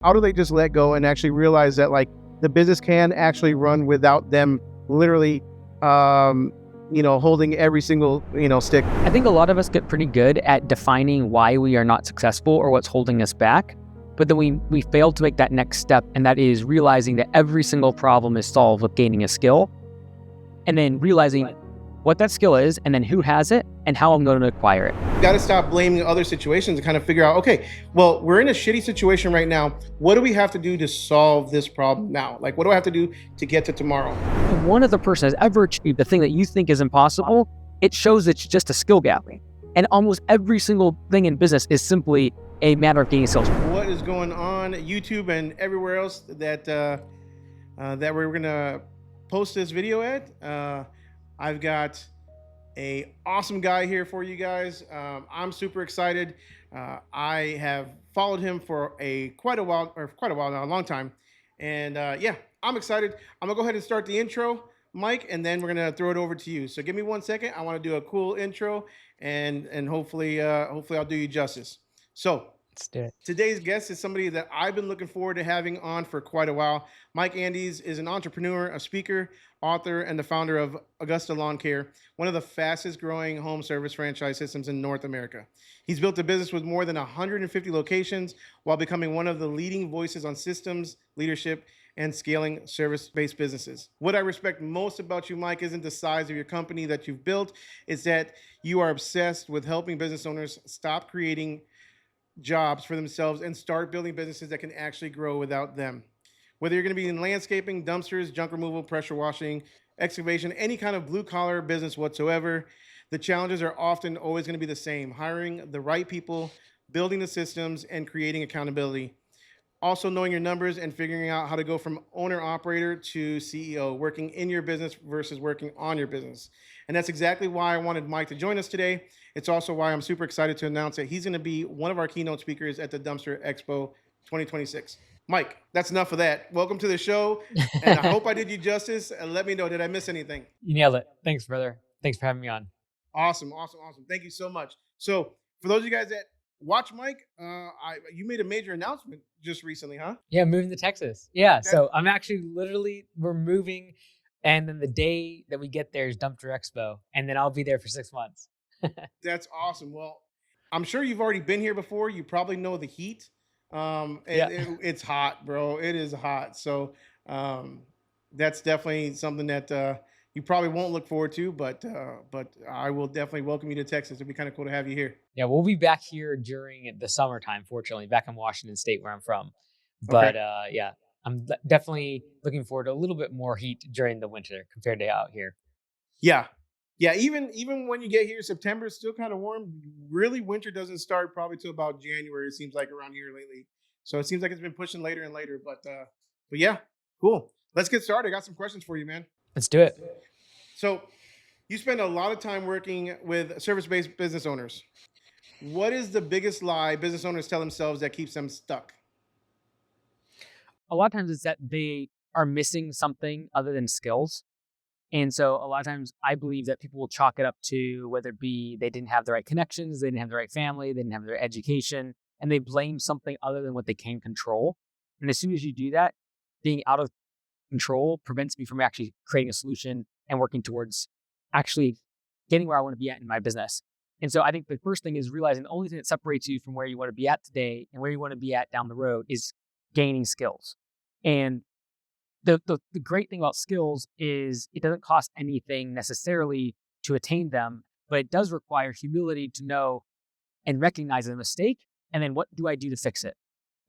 How do they just let go and actually realize that like the business can actually run without them literally, holding every single, stick? I think a lot of us get pretty good at defining why we are not successful or what's holding us back. But then we fail to make that next step, and that is realizing that every single problem is solved with gaining a skill, and then realizing what that skill is, and then who has it, and how I'm going to acquire it. You got to stop blaming other situations and kind of figure out, okay, well, we're in a shitty situation right now. What do we have to do to solve this problem now? Like, what do I have to do to get to tomorrow? If one other person has ever achieved the thing that you think is impossible, it shows it's just a skill gap. And almost every single thing in business is simply a matter of gaining skills. What is going on YouTube and everywhere else that we're gonna post this video at? I've got a awesome guy here for you guys. I'm super excited. I have followed him for quite a while now, a long time, and yeah, I'm excited. I'm gonna go ahead and start the intro, Mike, and then we're gonna throw it over to you. So give me 1 second. I want to do a cool intro, and hopefully I'll do you justice. So Let's do it. today's guest is somebody that I've been looking forward to having on for quite a while. Mike Andes is an entrepreneur, a speaker, author, and the founder of Augusta Lawn Care, one of the fastest growing home service franchise systems in North America. He's built a business with more than 150 locations while becoming one of the leading voices on systems, leadership, and scaling service-based businesses. What I respect most about you, Mike, isn't the size of your company that you've built. It's that you are obsessed with helping business owners stop creating jobs for themselves and start building businesses that can actually grow without them. Whether you're going to be in landscaping, dumpsters, junk removal, pressure washing, excavation, any kind of blue collar business whatsoever, the challenges are often always going to be the same: hiring the right people, building the systems, and creating accountability. Also knowing your numbers and figuring out how to go from owner operator to CEO, working in your business versus working on your business. And that's exactly why I wanted Mike to join us today. It's also why I'm super excited to announce that he's going to be one of our keynote speakers at the Dumpster Expo 2026. Mike, that's enough of that. Welcome to the show. And I hope I did you justice. And let me know, did I miss anything? You nailed it. Thanks, brother. Thanks for having me on. Awesome. Thank you so much. So for those of you guys that watch Mike, you made a major announcement just recently, huh? Yeah, moving to Texas. Yeah, so I'm actually we're moving, and then the day that we get there is Dumpster Expo, and then I'll be there for 6 months. That's awesome. Well, I'm sure you've already been here before. You probably know the heat. It's hot, bro. It is hot. So that's definitely something that you probably won't look forward to, but I will definitely welcome you to Texas. It'd be kind of cool to have you here. Yeah, we'll be back here during the summertime, fortunately, back in Washington State where I'm from. But yeah, I'm definitely looking forward to a little bit more heat during the winter compared to out here. Yeah. Yeah, even when you get here, September is still kind of warm. Really, winter doesn't start probably till about January. It seems like around here lately. So it seems like it's been pushing later and later. But yeah, cool. Let's get started. I got some questions for you, man. Let's do it. So you spend a lot of time working with service-based business owners. What is the biggest lie business owners tell themselves that keeps them stuck? A lot of times it's that they are missing something other than skills. And so a lot of times I believe that people will chalk it up to whether it be they didn't have the right connections, they didn't have the right family, they didn't have their education, and they blame something other than what they can control. And as soon as you do that, being out of control prevents me from actually creating a solution and working towards actually getting where I want to be at in my business. And so I think the first thing is realizing the only thing that separates you from where you want to be at today and where you want to be at down the road is gaining skills. And the great thing about skills is it doesn't cost anything necessarily to attain them, but it does require humility to know and recognize a mistake, and then what do I do to fix it?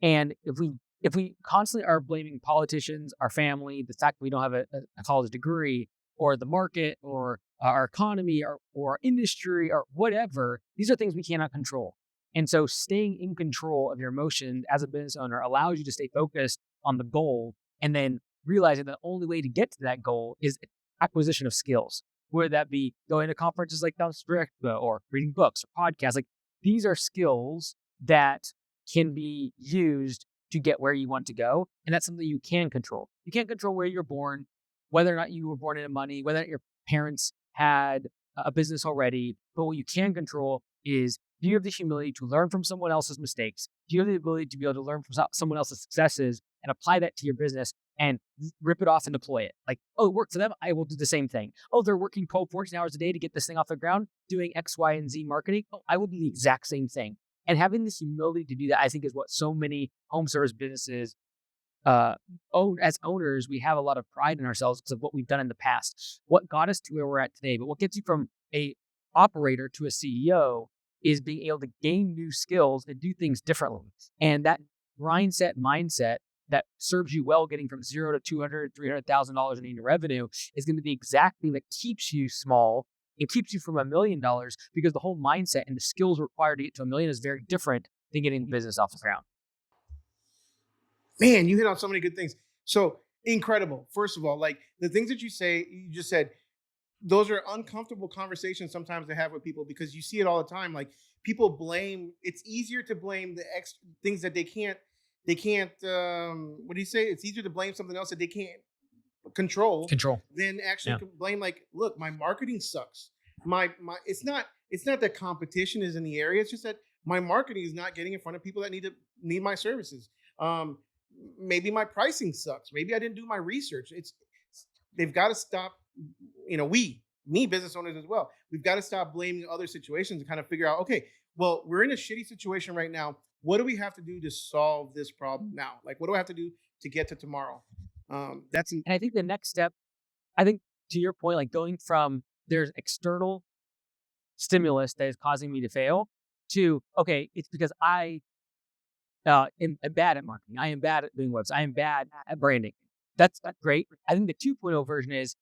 And if we constantly are blaming politicians, our family, the fact that we don't have a college degree, or the market, or our economy, or our industry, or whatever, these are things we cannot control. And so staying in control of your emotions as a business owner allows you to stay focused on the goal, and then realizing the only way to get to that goal is acquisition of skills, whether that be going to conferences like Dumpster Expo or reading books or podcasts. Like, these are skills that can be used to get where you want to go. And that's something you can control. You can't control where you're born, whether or not you were born into money, whether or not your parents had a business already. But what you can control is Do you have the humility to learn from someone else's mistakes? Do you have the ability to be able to learn from someone else's successes and apply that to your business and rip it off and deploy it? Like, oh, it worked for them. I will do the same thing. Oh, they're working 12, 14 hours a day to get this thing off the ground, doing X, Y, and Z marketing. Oh, I will do the exact same thing. And having this humility to do that, I think, is what so many home service businesses as owners, we have a lot of pride in ourselves because of what we've done in the past, what got us to where we're at today. But what gets you from a operator to a CEO is being able to gain new skills and do things differently. And that mindset that serves you well getting from zero to $200,000, $300,000 in annual revenue is going to be the exact thing that keeps you small. It keeps you from $1 million because the whole mindset and the skills required to get to $1 million is very different than getting the business off the ground. Man, you hit on so many good things. So incredible. First of all, like the things that you just said, those are uncomfortable conversations sometimes to have with people because you see it all the time. Like people blame, it's easier to blame the things that they can't, what do you say? It's easier to blame something else that they can't control than actually blame, like, look, my marketing sucks. It's not that competition is in the area. It's just that my marketing is not getting in front of people that need my services. Maybe my pricing sucks. Maybe I didn't do my research. They've got to stop, me business owners as well. We've got to stop blaming other situations and kind of figure out, okay, well, we're in a shitty situation right now. What do we have to do to solve this problem now? Like, what do I have to do to get to tomorrow? And I think the next step, I think to your point, like going from there's external stimulus that is causing me to fail to, okay, it's because I am bad at marketing. I am bad at doing websites. I am bad at branding. That's great. I think the 2.0 version is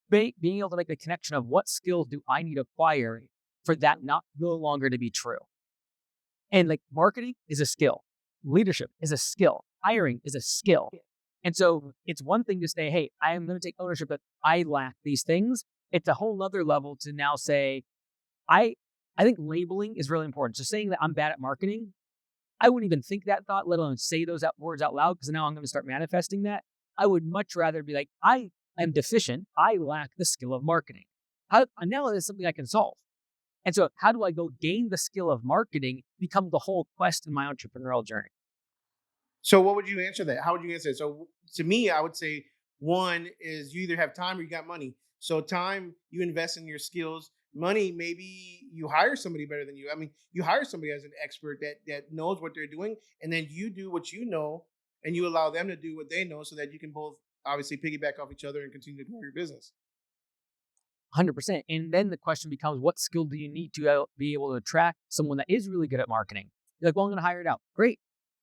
being able to make the connection of what skills do I need to acquire for that no longer to be true. And like marketing is a skill. Leadership is a skill. Hiring is a skill. And so it's one thing to say, hey, I am going to take ownership that I lack these things. It's a whole other level to now say, I think labeling is really important. So saying that I'm bad at marketing, I wouldn't even think that thought, let alone say those words out loud, because now I'm going to start manifesting that. I would much rather be like, I am deficient. I lack the skill of marketing. Now it's something I can solve. And so how do I go gain the skill of marketing, become the whole quest in my entrepreneurial journey? So what would you answer that? How would you answer it? So to me, I would say one is you either have time or you got money. So time, you invest in your skills. Money, maybe you hire somebody better than you. I mean, you hire somebody as an expert that knows what they're doing, and then you do what you know, and you allow them to do what they know, so that you can both obviously piggyback off each other and continue to grow your business. 100%. And then the question becomes, what skill do you need to be able to attract someone that is really good at marketing? You're like, well, I'm going to hire it out. Great.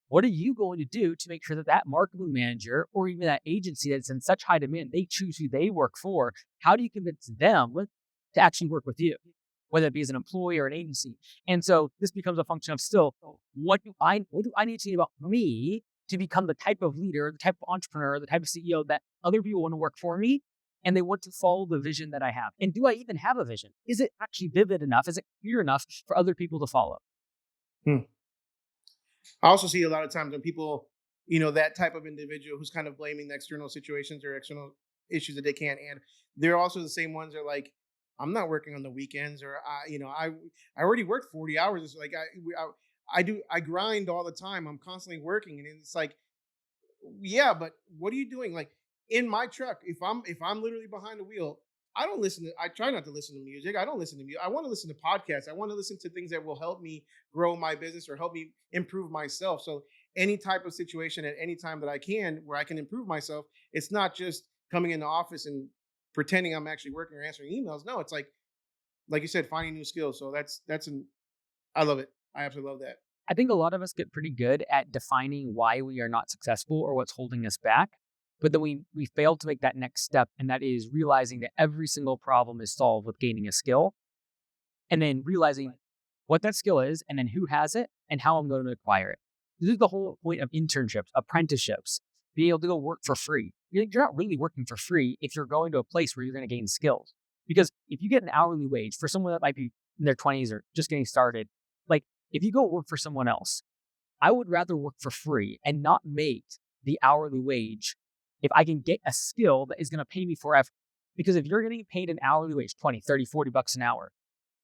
What are you going to do to make sure that that marketing manager or even that agency that's in such high demand, they choose who they work for? How do you convince them to actually work with you, whether it be as an employee or an agency? And so this becomes a function of still, what do I need to know about me to become the type of leader, the type of entrepreneur, the type of CEO that other people want to work for me and they want to follow the vision that I have? And do I even have a vision? Is it actually vivid enough? Is it clear enough for other people to follow? I also see a lot of times when people, that type of individual who's kind of blaming the external situations or external issues that they can't handle. They're also the same ones that are like, I'm not working on the weekends, or I already worked 40 hours. It's like I grind all the time. I'm constantly working, and it's like, yeah, but what are you doing? Like in my truck, if I'm literally behind the wheel, I try not to listen to music. I don't listen to music. I want to listen to podcasts. I want to listen to things that will help me grow my business or help me improve myself. So any type of situation at any time that I can, where I can improve myself, it's not just coming in the office and pretending I'm actually working or answering emails. No, it's like you said, finding new skills. So I love it. I absolutely love that. I think a lot of us get pretty good at defining why we are not successful or what's holding us back. But then we fail to make that next step, and that is realizing that every single problem is solved with gaining a skill, and then realizing what that skill is, and then who has it, and how I'm going to acquire it. This is the whole point of internships, apprenticeships, being able to go work for free. You're not really working for free if you're going to a place where you're going to gain skills. Because if you get an hourly wage for someone that might be in their 20s or just getting started, like if you go work for someone else, I would rather work for free and not make the hourly wage if I can get a skill that is going to pay me forever. Because if you're getting paid an hourly wage, 20, 30, $40 an hour,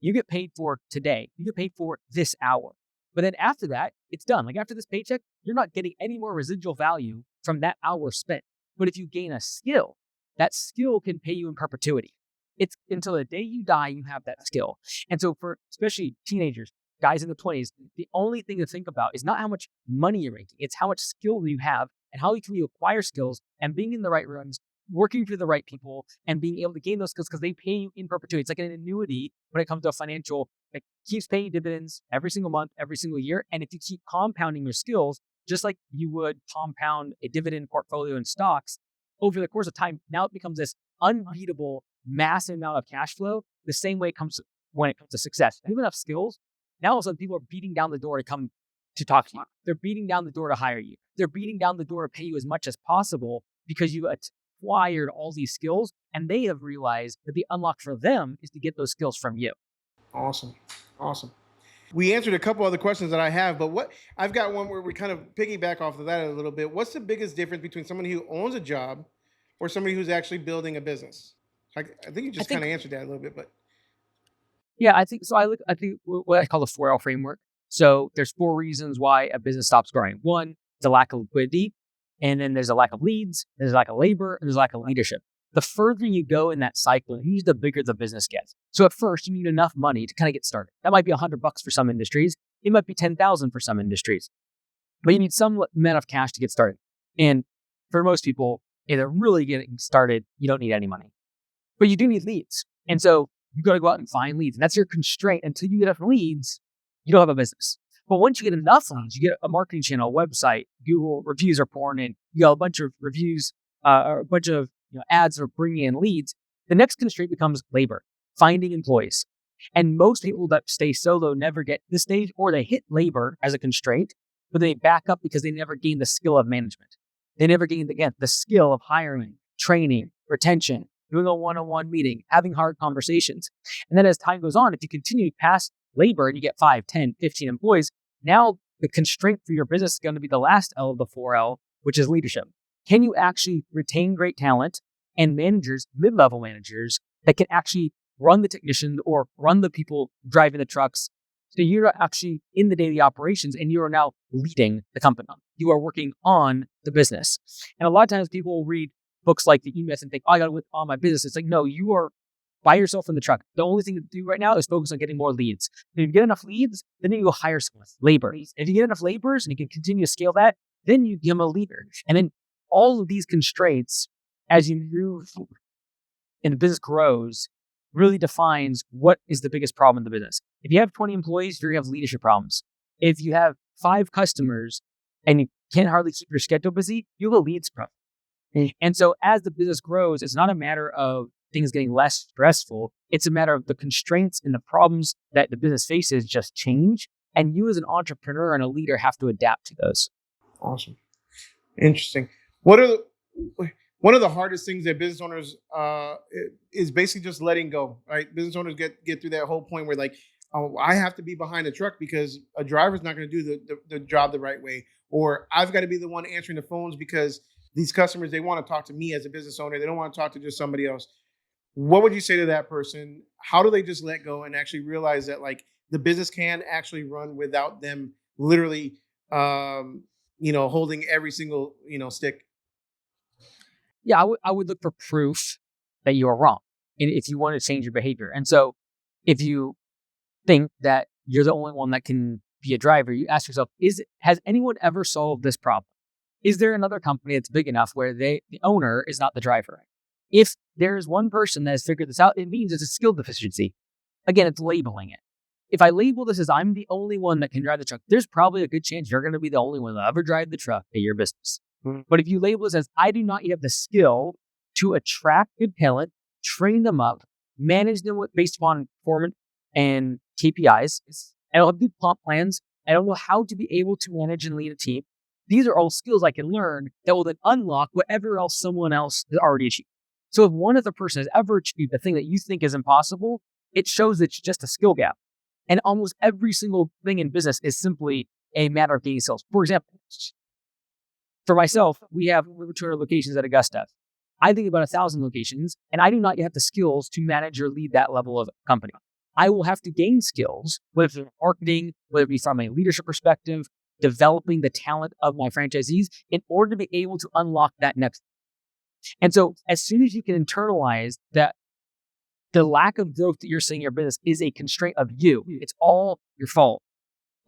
You get paid for today. You get paid for this hour. But then after that, it's done. Like after this paycheck, you're not getting any more residual value from that hour spent. But if you gain a skill, that skill can pay you in perpetuity. It's until the day you die, you have that skill. And so for especially teenagers, guys in the 20s, the only thing to think about is not how much money you're making. It's how much skill you have and how can you acquire skills and being in the right rooms, working for the right people and being able to gain those skills because they pay you in perpetuity. It's like an annuity when it comes to a financial, it keeps paying you dividends every single month, every single year. And if you keep compounding your skills, just like you would compound a dividend portfolio in stocks over the course of time, now it becomes this unbeatable, massive amount of cash flow. The same way it comes when it comes to success. If you have enough skills, now all of a sudden people are beating down the door to come to talk to you. They're beating down the door to hire you. They're beating down the door to pay you as much as possible because you acquired all these skills and they have realized that the unlock for them is to get those skills from you. Awesome. Awesome. We answered a couple other questions that I have, but what I've got one where we kind of piggyback off of that a little bit. What's the biggest difference between somebody who owns a job or somebody who's actually building a business? I think you just kind of answered that a little bit, but yeah, I think so. I think what I call the 4L framework. So there's 4 reasons why a business stops growing. One, the lack of liquidity, and then there's a lack of leads, there's a lack of labor, and there's a lack of leadership. The further you go in that cycle, usually the bigger the business gets. So at first, you need enough money to kind of get started. That might be $100 for some industries. It might be $10,000 for some industries, but you need some amount of cash to get started. And for most people, if they're really getting started, you don't need any money, but you do need leads. And so you got to go out and find leads. And that's your constraint. Until you get enough leads, you don't have a business. But once you get enough leads, you get a marketing channel, a website, Google reviews are pouring in, you got a bunch of reviews, or a bunch of ads are bringing in leads. The next constraint becomes labor, finding employees. And most people that stay solo never get to this stage, or they hit labor as a constraint, but they back up because they never gain the skill of management. They never gain, again, the skill of hiring, training, retention, doing a one-on-one meeting, having hard conversations. And then as time goes on, if you continue past labor and you get 5, 10, 15 employees, now the constraint for your business is going to be the last L of the 4L, which is leadership. Can you actually retain great talent and managers, mid-level managers, that can actually run the technician or run the people driving the trucks? So you're actually in the daily operations and you are now leading the company. You are working on the business. And a lot of times people will read books like the E-Myth and think, oh, I got to work on my business. It's like, no, you are by yourself in the truck. The only thing to do right now is focus on getting more leads. If you get enough leads, then you go hire someone, labor. If you get enough laborers and you can continue to scale that, then you become a leader. And then all of these constraints, as you move and the business grows, really defines what is the biggest problem in the business. If you have 20 employees, you're going to have leadership problems. If you have 5 customers and you can't hardly keep your schedule busy, you have a leads problem. And so as the business grows, it's not a matter of things getting less stressful. It's a matter of the constraints and the problems that the business faces just change. And you as an entrepreneur and a leader have to adapt to those. Awesome. Interesting. One of the hardest things that business owners is basically just letting go, right? Business owners get through that whole point where like, oh, I have to be behind the truck because a driver's not going to do the job the right way. Or I've got to be the one answering the phones because these customers, they want to talk to me as a business owner. They don't want to talk to just somebody else. What would you say to that person? How do they just let go and actually realize that like the business can actually run without them literally, holding every single, stick? Yeah, I would look for proof that you are wrong. And if you want to change your behavior. And so if you think that you're the only one that can be a driver, you ask yourself, has anyone ever solved this problem? Is there another company that's big enough where the owner is not the driver? If there's one person that has figured this out, it means it's a skill deficiency. Again, it's labeling it. If I label this as I'm the only one that can drive the truck, there's probably a good chance you're going to be the only one that ever drive the truck at your business. Mm-hmm. But if you label this as I do not have the skill to attract good talent, train them up, manage them based upon performance and KPIs, I don't have good comp plans, I don't know how to be able to manage and lead a team. These are all skills I can learn that will then unlock whatever else someone else has already achieved. So if one other person has ever achieved the thing that you think is impossible, it shows it's just a skill gap. And almost every single thing in business is simply a matter of gaining sales. For example, for myself, we have over 200 locations at Augusta. I think about 1,000 locations, and I do not yet have the skills to manage or lead that level of company. I will have to gain skills, whether it's from marketing, whether it be from a leadership perspective, developing the talent of my franchisees in order to be able to unlock that next. And so as soon as you can internalize that the lack of growth that you're seeing in your business is a constraint of you, it's all your fault,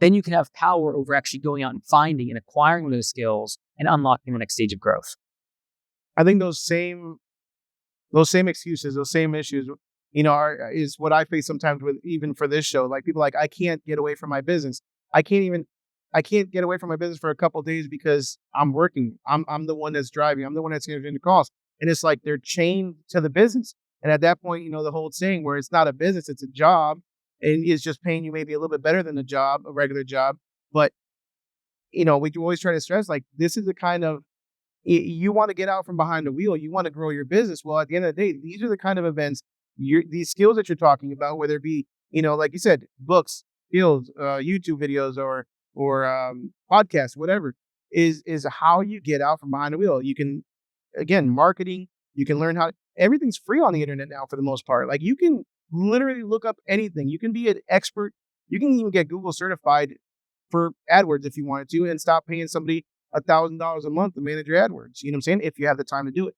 then you can have power over actually going out and finding and acquiring those skills and unlocking the next stage of growth. I think those same excuses, those same issues, is what I face sometimes with, even for this show. Like, people like, I can't get away from my business. I can't get away from my business for a couple of days because I'm working. I'm the one that's driving. I'm the one that's answering the calls. And it's like they're chained to the business. And at that point, the whole saying where it's not a business, it's a job, and it's just paying you maybe a little bit better than a regular job. But we always try to stress, like, this is the kind of, you want to get out from behind the wheel. You want to grow your business. Well, at the end of the day, these are the kind of events, these skills that you're talking about, whether it be, like you said, books, skills, YouTube videos, or podcasts, whatever, is how you get out from behind the wheel. You can, again, marketing, you can learn everything's free on the internet now for the most part. Like, you can literally look up anything. You can be an expert. You can even get Google certified for AdWords if you wanted to, and stop paying somebody $1,000 a month to manage your AdWords. You know what I'm saying? If you have the time to do it.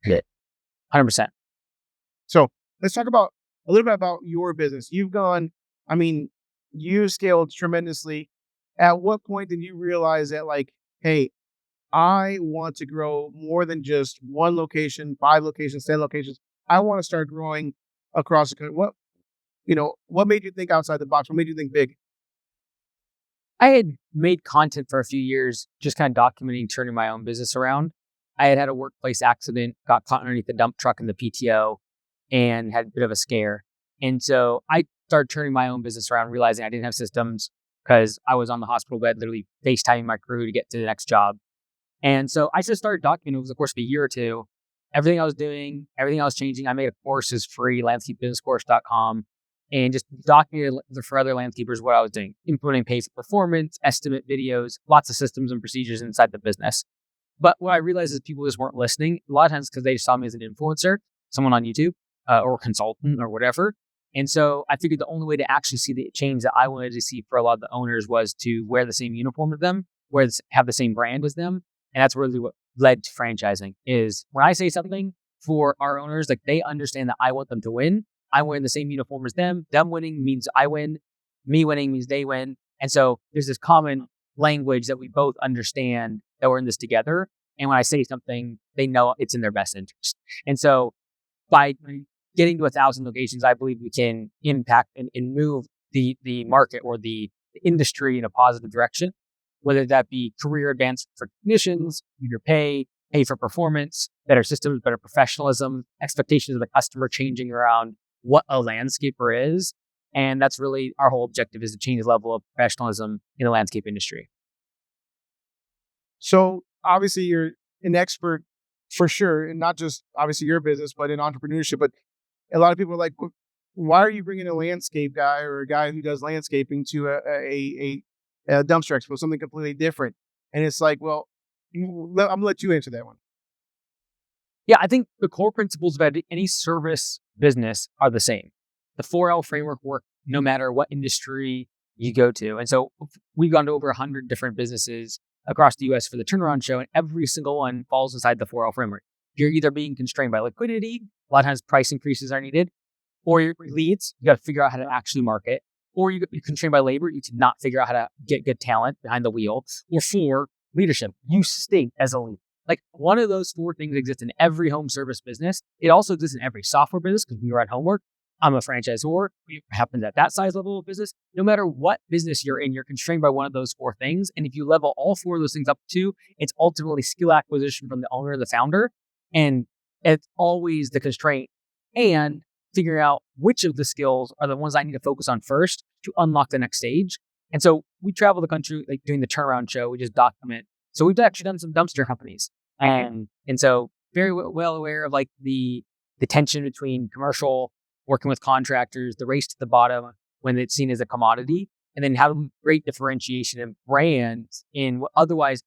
Yeah. 100%. So let's talk about a little bit about your business. You scaled tremendously. At what point did you realize that, like, hey, I want to grow more than just one location, 5 locations, 10 locations. I want to start growing across the country. What made you think outside the box? What made you think big? I had made content for a few years, just kind of documenting turning my own business around. I had a workplace accident, got caught underneath the dump truck in the PTO, and had a bit of a scare. And so I started turning my own business around, realizing I didn't have systems because I was on the hospital bed, literally FaceTiming my crew to get to the next job. And so I just started documenting over the course of a year or two, everything I was doing, everything I was changing. I made a course, is free, landscapebusinesscourse.com, and just documented for other landscapers what I was doing, implementing pay for performance, estimate videos, lots of systems and procedures inside the business. But what I realized is people just weren't listening. A lot of times because they just saw me as an influencer, someone on YouTube, or a consultant or whatever. And so I figured the only way to actually see the change that I wanted to see for a lot of the owners was to wear the same uniform as them, have the same brand as them. And that's really what led to franchising. Is when I say something for our owners, like, they understand that I want them to win. I'm wearing the same uniform as them. Them winning means I win. Me winning means they win. And so there's this common language that we both understand that we're in this together. And when I say something, they know it's in their best interest. And so by getting to 1,000 locations, I believe we can impact and move the market or the industry in a positive direction, whether that be career advancement for technicians, your pay for performance, better systems, better professionalism, expectations of the customer changing around what a landscaper is. And that's really our whole objective, is to change the level of professionalism in the landscape industry. So obviously you're an expert for sure, and not just obviously your business, but in entrepreneurship. But a lot of people are like, why are you bringing a landscape guy or a guy who does landscaping to a Dumpster Expo, something completely different? And it's like, well, I'm gonna let you answer that one. Yeah, I think the core principles of any service business are the same. The 4L framework work no matter what industry you go to. And so we've gone to over 100 different businesses across the US for the turnaround show, and every single one falls inside the 4L framework. You're either being constrained by liquidity, a lot of times price increases are needed, or your leads, you got to figure out how to actually market, or you're constrained by labor, you cannot figure out how to get good talent behind the wheel, or 4, leadership, you stink as a leader. Like, one of those 4 things exists in every home service business. It also exists in every software business, because we run homework. I'm a franchisor. It happens at that size level of business. No matter what business you're in, you're constrained by one of those 4 things. And if you level all 4 of those things up to, it's ultimately skill acquisition from the owner or the founder. And it's always the constraint, and figuring out which of the skills are the ones I need to focus on first to unlock the next stage. And so we travel the country, like, doing the turnaround show. We just document. So we've actually done some dumpster companies. And so very well aware of, like, the tension between commercial, working with contractors, the race to the bottom when it's seen as a commodity, and then having great differentiation and brands in what otherwise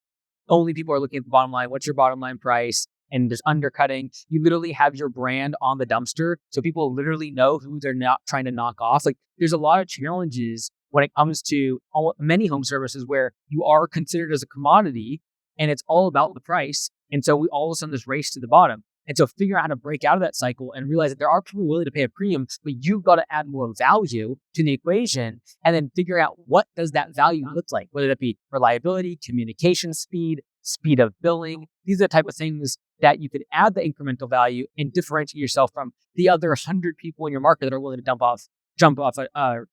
only people are looking at the bottom line. What's your bottom line price? and there's undercutting. You literally have your brand on the dumpster, so people literally know who they're not trying to knock off. Like, there's a lot of challenges when it comes to many home services where you are considered as a commodity and it's all about the price. And so we all of a sudden this race to the bottom. And so figure out how to break out of that cycle and realize that there are people willing to pay a premium, but you've got to add more value to the equation and then figure out what does that value look like, whether that be reliability, communication speed, speed of billing. These are the type of things that you could add the incremental value and differentiate yourself from the other 100 people in your market that are willing to drop off a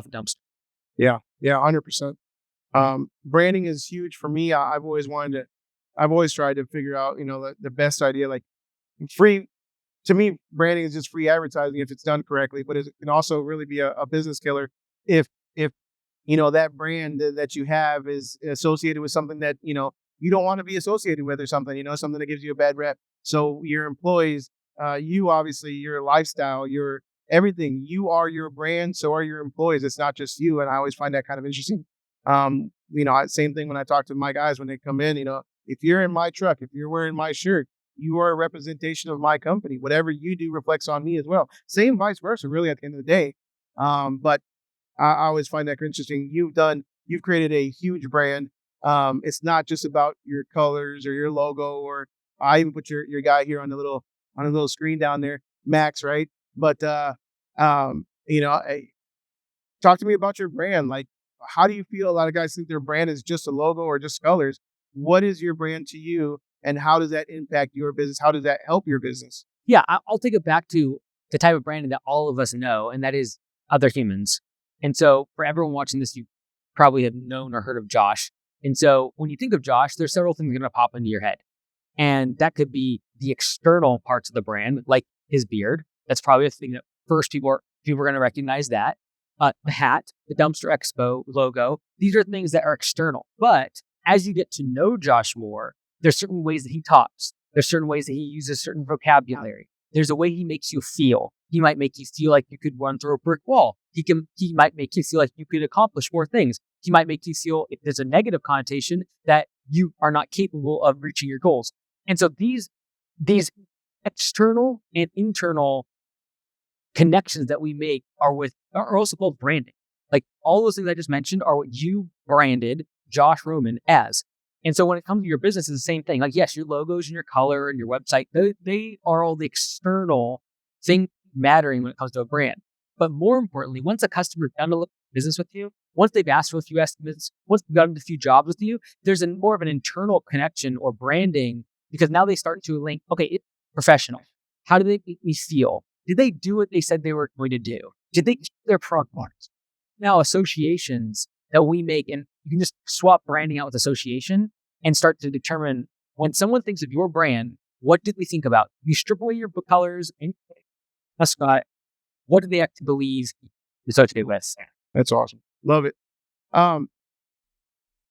dumpster. Yeah, 100%. Branding is huge for me. I've always tried to figure out, the best idea. Like, free, to me, branding is just free advertising if it's done correctly, but it can also really be a business killer if that brand that you have is associated with something that you don't want to be associated with, or something something that gives you a bad rep. So your employees, you obviously, your lifestyle, your everything, you are your brand, so are your employees. It's not just you, and I always find that kind of interesting. Same thing when I talk to my guys when they come in. If you're in my truck, if you're wearing my shirt, you are a representation of my company. Whatever you do reflects on me as well. Same vice versa, really, at the end of the day. But I always find that interesting. You've created a huge brand. It's not just about your colors or your logo, or I even put your guy here on the little screen down there, Max, right? But talk to me about your brand. Like, how do you feel? A lot of guys think their brand is just a logo or just colors. What is your brand to you, and how does that impact your business? How does that help your business? Yeah, I'll take it back to the type of branding that all of us know, and that is other humans. And so for everyone watching this, you probably have known or heard of Josh. And so when you think of Josh, there's several things that are going to pop into your head. And that could be the external parts of the brand, like his beard. That's probably a thing that first people are going to recognize that. The hat, the Dumpster Expo logo, these are things that are external. But as you get to know Josh more, there's certain ways that he talks. There's certain ways that he uses certain vocabulary. There's a way he makes you feel. He might make you feel like you could run through a brick wall. He might make you feel like you could accomplish more things. He might make you feel, if there's a negative connotation, that you are not capable of reaching your goals. And so these external and internal connections that we make are also called branding. Like, all those things I just mentioned are what you branded Josh Roman as. And so when it comes to your business, it's the same thing. Like, yes, your logos and your color and your website, they are all the external thing mattering when it comes to a brand. But more importantly, once a customer's done a little business with you, once they've asked for a few estimates, once they've gotten a few jobs with you, there's more of an internal connection or branding, because now they start to link, okay, it's professional. How do they make me feel? Did they do what they said they were going to do? Did they keep their promise? Now, associations that we make, and you can just swap branding out with association and start to determine, when someone thinks of your brand, what did we think about? You strip away your book colors and Scott, what do they actually believe associated with? That's awesome. Love it.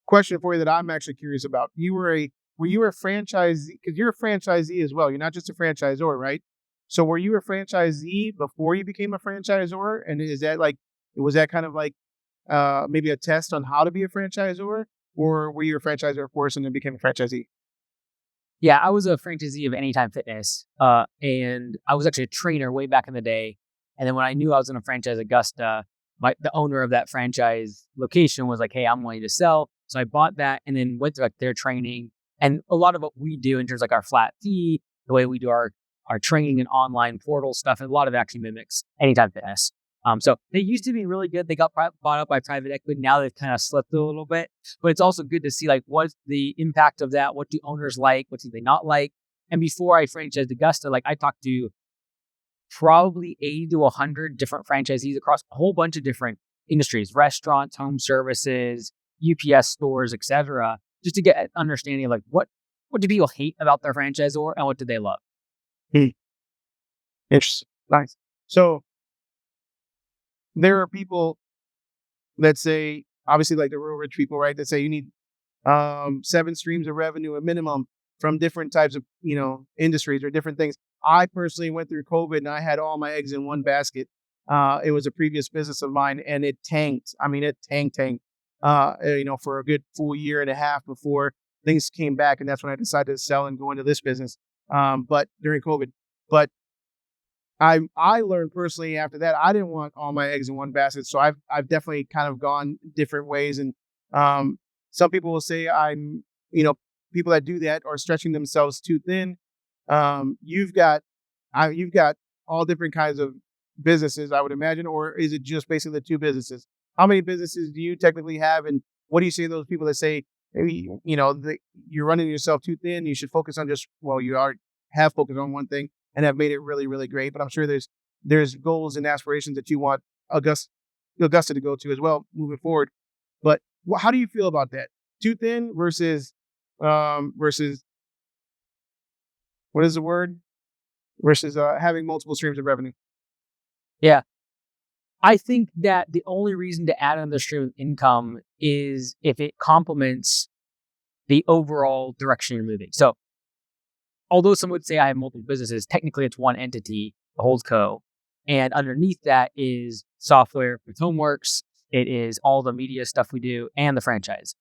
Question for you that I'm actually curious about. Were you a franchisee? Because you're a franchisee as well. You're not just a franchisor, right? So were you a franchisee before you became a franchisor? And was that kind of like maybe a test on how to be a franchisor? Or were you a franchisor first and then became a franchisee? Yeah, I was a franchisee of Anytime Fitness. And I was actually a trainer way back in the day. And then when I knew I was going to franchise Augusta, the owner of that franchise location was like, hey, I'm wanting to sell. So I bought that and then went through their training. And a lot of what we do in terms of our flat fee, the way we do our training and online portal stuff, and a lot of it actually mimics Anytime Fitness. So they used to be really good. They got bought up by private equity. Now they've kind of slipped a little bit, but it's also good to see what's the impact of that. What do owners like? What do they not like? And before I franchised Augusta, I talked to probably 80 to 100 different franchisees across a whole bunch of different industries, restaurants, home services, UPS stores, etc., just to get an understanding of what do people hate about their franchisor and what do they love. Interesting. Nice. So there are people that say, obviously, like the real rich people, right? That say you need 7 streams of revenue at minimum from different types of, industries or different things. I personally went through COVID and I had all my eggs in one basket. It was a previous business of mine and it tanked. I mean, it tanked, for a good full year and a half before things came back. And that's when I decided to sell and go into this business. but during COVID. But I learned personally after that I didn't want all my eggs in one basket, so I've definitely kind of gone different ways. And um, some people will say I'm people that do that are stretching themselves too thin. You've got you've got all different kinds of businesses, I would imagine, or is it just basically the two businesses? How many businesses do you technically have, and what do you say to those people that say maybe you're running yourself too thin? You should focus on just you are have focused on one thing and have made it really, really great. But I'm sure there's goals and aspirations that you want Augusta to go to as well moving forward. But how do you feel about that? Too thin versus what is the word? Versus having multiple streams of revenue. Yeah. I think that the only reason to add another stream of income is if it complements the overall direction you're moving. So, although some would say I have multiple businesses, technically it's one entity, the holdco. And underneath that is software with Homeworks. It is all the media stuff we do and the franchise.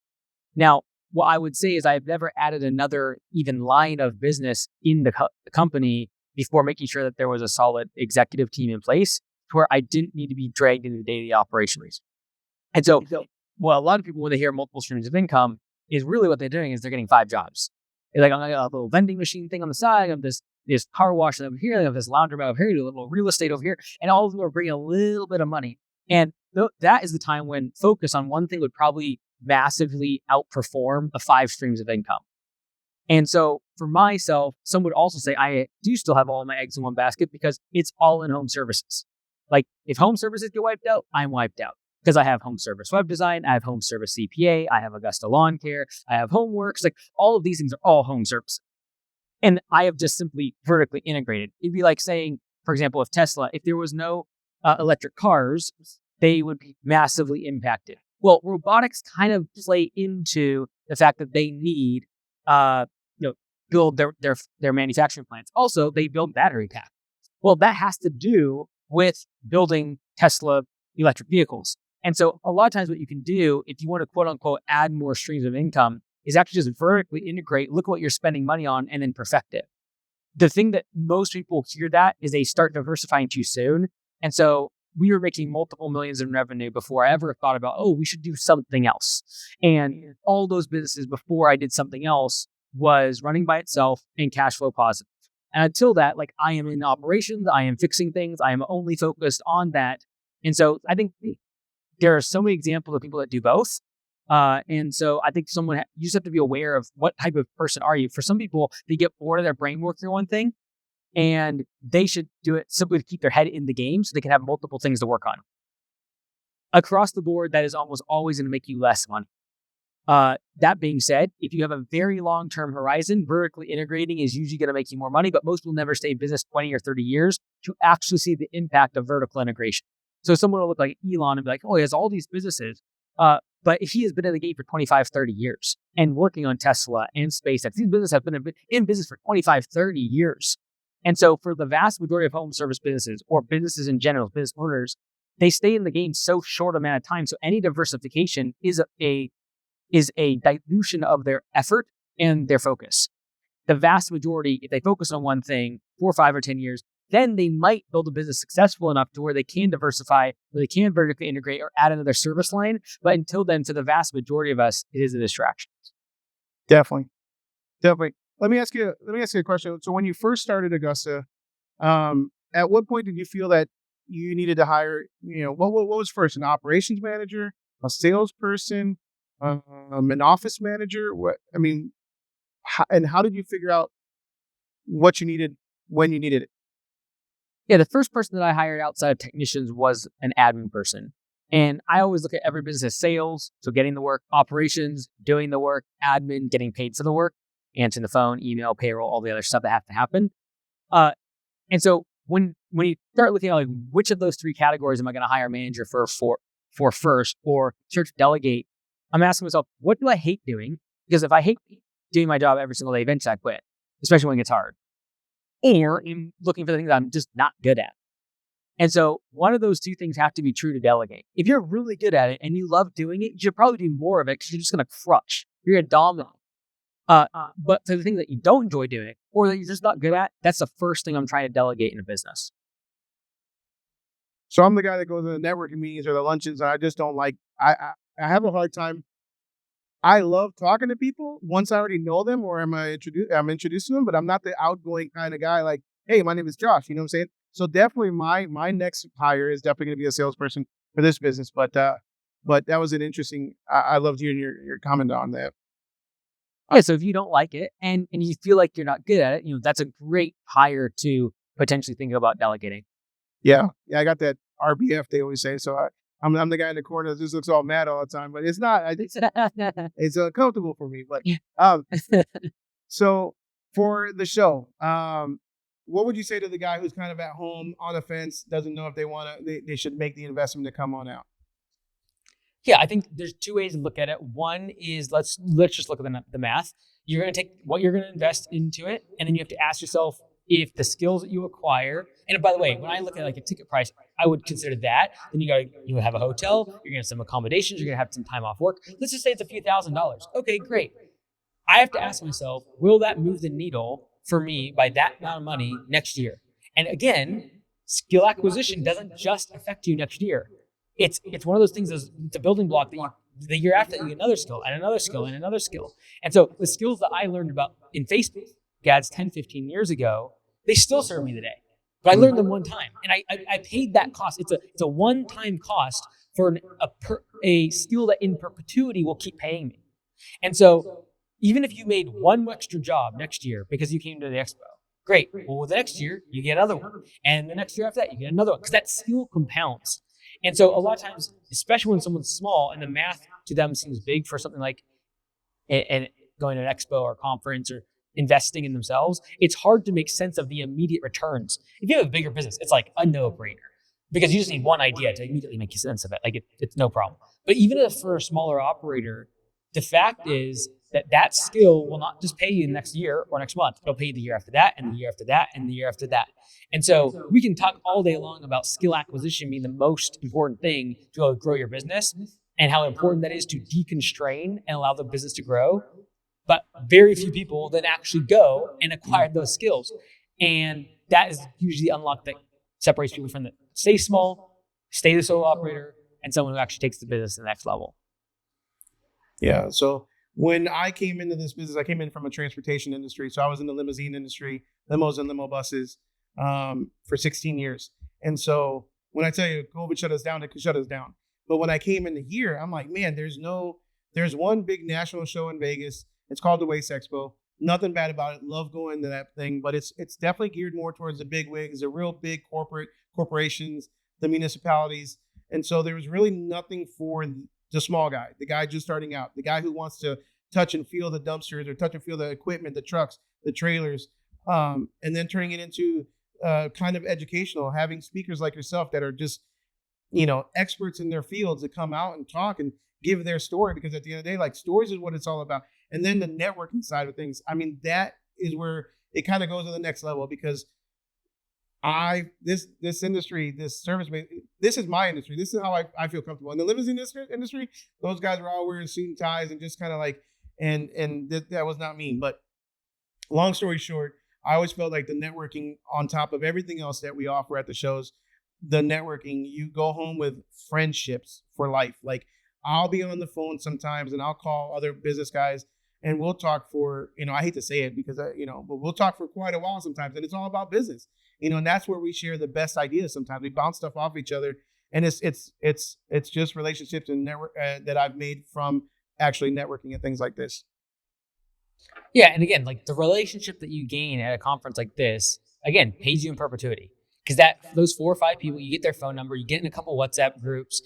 Now, what I would say is I've never added another even line of business in the company before making sure that there was a solid executive team in place to where I didn't need to be dragged into the daily operations. And so, a lot of people, when they hear multiple streams of income, is really what they're doing is they're getting 5 jobs. They're like, I'm going to have a little vending machine thing on the side. I have this car wash over here. I have this laundromat over here. A little real estate over here. And all of them are bringing a little bit of money. And that is the time when focus on one thing would probably massively outperform the 5 streams of income. And so for myself, some would also say I do still have all my eggs in one basket because it's all in home services. Like if home services get wiped out, I'm wiped out because I have home service web design, I have home service CPA, I have Augusta Lawn Care, I have Homeworks. Like all of these things are all home service. And I have just simply vertically integrated. It'd be like saying, for example, if Tesla, if there was no electric cars, they would be massively impacted. Well, robotics kind of play into the fact that they need, build their manufacturing plants. Also, they build battery packs. Well, that has to do with building Tesla electric vehicles. And so a lot of times what you can do if you want to quote unquote add more streams of income is actually just vertically integrate, look at what you're spending money on and then perfect it. The thing that most people hear that is they start diversifying too soon. And so we were making multiple millions in revenue before I ever thought about, we should do something else. And all those businesses before I did something else was running by itself and cash flow positive. And until that, I am in operations, I am fixing things, I am only focused on that. And so I think there are so many examples of people that do both. And so I think you just have to be aware of what type of person are you. For some people, they get bored of their brain working on one thing and they should do it simply to keep their head in the game so they can have multiple things to work on. Across the board, that is almost always going to make you less money. That being said, if you have a very long-term horizon, vertically integrating is usually going to make you more money, but most will never stay in business 20 or 30 years to actually see the impact of vertical integration. So someone will look like Elon and be like, he has all these businesses. But he has been in the game for 25, 30 years and working on Tesla and SpaceX. These businesses have been in business for 25, 30 years. And so for the vast majority of home service businesses or businesses in general, business owners, they stay in the game so short amount of time. So any diversification is a dilution of their effort and their focus. The vast majority, if they focus on one thing for 5 or 10 years, then they might build a business successful enough to where they can diversify, where they can vertically integrate or add another service line. But until then, for the vast majority of us, it is a distraction. Definitely. Let me ask you a question. So when you first started Augusta, at what point did you feel that you needed to hire, what was first, an operations manager, a salesperson, an office manager? How did you figure out what you needed when you needed it? Yeah, the first person that I hired outside of technicians was an admin person. And I always look at every business as sales, so getting the work, operations, doing the work, admin, getting paid for the work, answering the phone, email, payroll, all the other stuff that have to happen. And so when you start looking at which of those 3 categories am I going to hire a manager for first or start to delegate, I'm asking myself, what do I hate doing? Because if I hate doing my job every single day, eventually I quit, especially when it gets hard. Or I'm looking for the things I'm just not good at. And so one of those 2 things have to be true to delegate. If you're really good at it and you love doing it, you should probably do more of it because you're just going to crush. You're going to dominate. But for the things that you don't enjoy doing or that you're just not good at, that's the first thing I'm trying to delegate in a business. So I'm the guy that goes to the networking meetings or the luncheons, and I just don't like. I have a hard time. I love talking to people once I already know them or I'm introduced to them, but I'm not the outgoing kind of guy like, hey, my name is Josh. You know what I'm saying? So definitely my next hire is definitely going to be a salesperson for this business. But that was an interesting. I loved hearing your comment on that. Yeah, so if you don't like it and you feel like you're not good at it, that's a great hire to potentially think about delegating. Yeah, I got that RBF they always say. So I'm the guy in the corner that just looks all mad all the time, but it's not. I think it's uncomfortable for me. But um, so for the show, what would you say to the guy who's kind of at home on the fence, doesn't know if they should make the investment to come on out? Yeah, I think there's two ways to look at it. One is let's just look at the math. You're going to take what you're going to invest into it, and then you have to ask yourself if the skills that you acquire. And by the way, when I look at like a ticket price, I would consider that. Then you have a hotel, you're going to have some accommodations, you're going to have some time off work. Let's just say it's a few $1,000s. Okay, great. I have to ask myself, will that move the needle for me by that amount of money next year? And again, skill acquisition doesn't just affect you next year. It's one of those things. It's a building block that the year after you get another skill and another skill and another skill. And so the skills that I learned about in Facebook ads 10, 15 years ago, they still serve me today. But I learned them one time, and I paid that cost. It's a one-time cost for a skill that in perpetuity will keep paying me. And so even if you made one extra job next year because you came to the expo, great. Well, the next year you get another one, and the next year after that you get another one because that skill compounds. And so a lot of times, especially when someone's small and the math to them seems big for something like and going to an expo or conference or investing in themselves, it's hard to make sense of the immediate returns. If you have a bigger business, it's like a no-brainer because you just need one idea to immediately make sense of it. Like it's no problem. But even if for a smaller operator, the fact is that skill will not just pay you next year or next month. It'll pay you the year after that and the year after that and the year after that. And so we can talk all day long about skill acquisition being the most important thing to be able to grow your business and how important that is to deconstrain and allow the business to grow. But very few people then actually go and acquire those skills. And that is usually the unlock that separates people from the stay small, stay the solo operator, and someone who actually takes the business to the next level. Yeah. So when I came into this business, I came in from a transportation industry. So I was in the limousine industry, limos and limo buses for 16 years. And so when I tell you COVID shut us down, it could shut us down. But when I came into here, I'm like, man, there's one big national show in Vegas. It's called the Waste Expo. Nothing bad about it. Love going to that thing, but it's definitely geared more towards the big wigs, the real big corporations, the municipalities. And so there was really nothing for the small guy, the guy just starting out, the guy who wants to touch and feel the dumpsters or touch and feel the equipment, the trucks, the trailers, and then turning it into kind of educational, having speakers like yourself that are just, experts in their fields that come out and talk and give their story, because at the end of the day, like, stories is what it's all about. And then the networking side of things, I mean, that is where it kind of goes to the next level, because this industry, this service, this is my industry. This is how I feel comfortable. In the limousine industry, those guys were all wearing suit and ties and just kind of like, and that was not me. But long story short, I always felt like the networking on top of everything else that we offer at the shows, the networking, you go home with friendships for life. Like, I'll be on the phone sometimes and I'll call other business guys and we'll talk for, I hate to say it because, but we'll talk for quite a while sometimes, and it's all about business. And that's where we share the best ideas. Sometimes we bounce stuff off each other, and it's just relationships and network that I've made from actually networking and things like this. Yeah, and again, like the relationship that you gain at a conference like this, again, pays you in perpetuity, because those 4 or 5 people, you get their phone number, you get in a couple WhatsApp groups.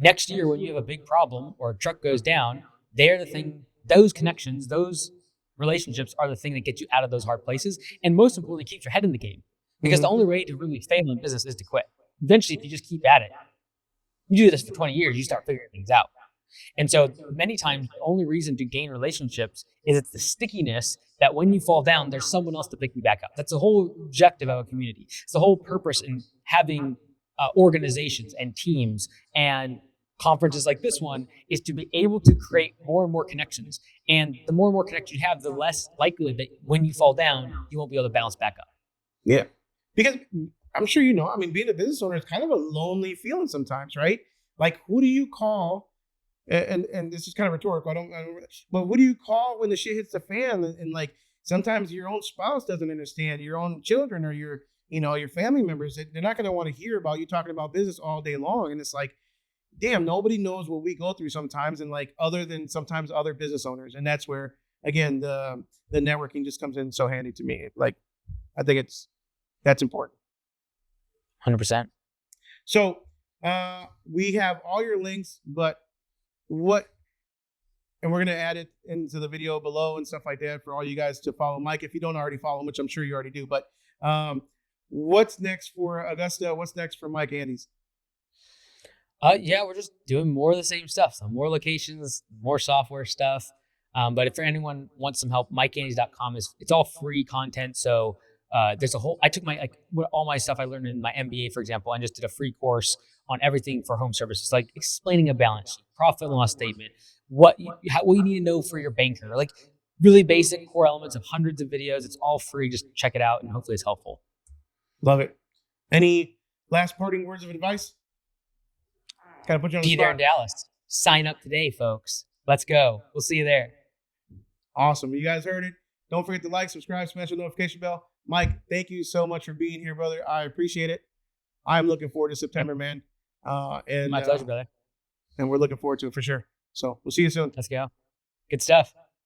Next year, when you have a big problem or a truck goes down, they're the thing. Those connections, those relationships are the thing that gets you out of those hard places, and most importantly, keeps your head in the game. Because the only way to really fail in business is to quit. Eventually, if you just keep at it, you do this for 20 years, you start figuring things out. And so many times, the only reason to gain relationships is it's the stickiness that when you fall down, there's someone else to pick you back up. That's the whole objective of a community. It's the whole purpose in having organizations and teams and conferences like this one is to be able to create more and more connections. And the more and more connections you have, the less likely that when you fall down, you won't be able to bounce back up. Yeah. Because I'm sure you know, I mean, being a business owner is kind of a lonely feeling sometimes, right? Like, who do you call? And this is kind of rhetorical. But what do you call when the shit hits the fan? And like, sometimes your own spouse doesn't understand, your own children or your family members. They're not going to want to hear about you talking about business all day long. And it's like, damn, nobody knows what we go through sometimes. And like, other than sometimes other business owners. And that's where, again, the networking just comes in so handy to me. Like, I think that's important. 100%. So we have all your links, but and we're going to add it into the video below and stuff like that for all you guys to follow Mike if you don't already follow him, which I'm sure you already do. But what's next for Augusta? What's next for Mike Andes? Yeah, we're just doing more of the same stuff. So more locations, more software stuff. But if anyone wants some help, mikeandes.com it's all free content. So there's I took all my stuff I learned in my MBA, for example, and just did a free course on everything for home services, like explaining a balance sheet, profit and loss statement, what you need to know for your banker, like really basic core elements of hundreds of videos. It's all free. Just check it out, and hopefully it's helpful. Love it. Any last parting words of advice? Kind of put you on the spot. Be there in Dallas. Sign up today, folks. Let's go. We'll see you there. Awesome. You guys heard it. Don't forget to like, subscribe, smash the notification bell. Mike, thank you so much for being here, brother. I appreciate it. I'm looking forward to September, man. My pleasure, brother. And we're looking forward to it for sure. So we'll see you soon. Let's go. Good stuff.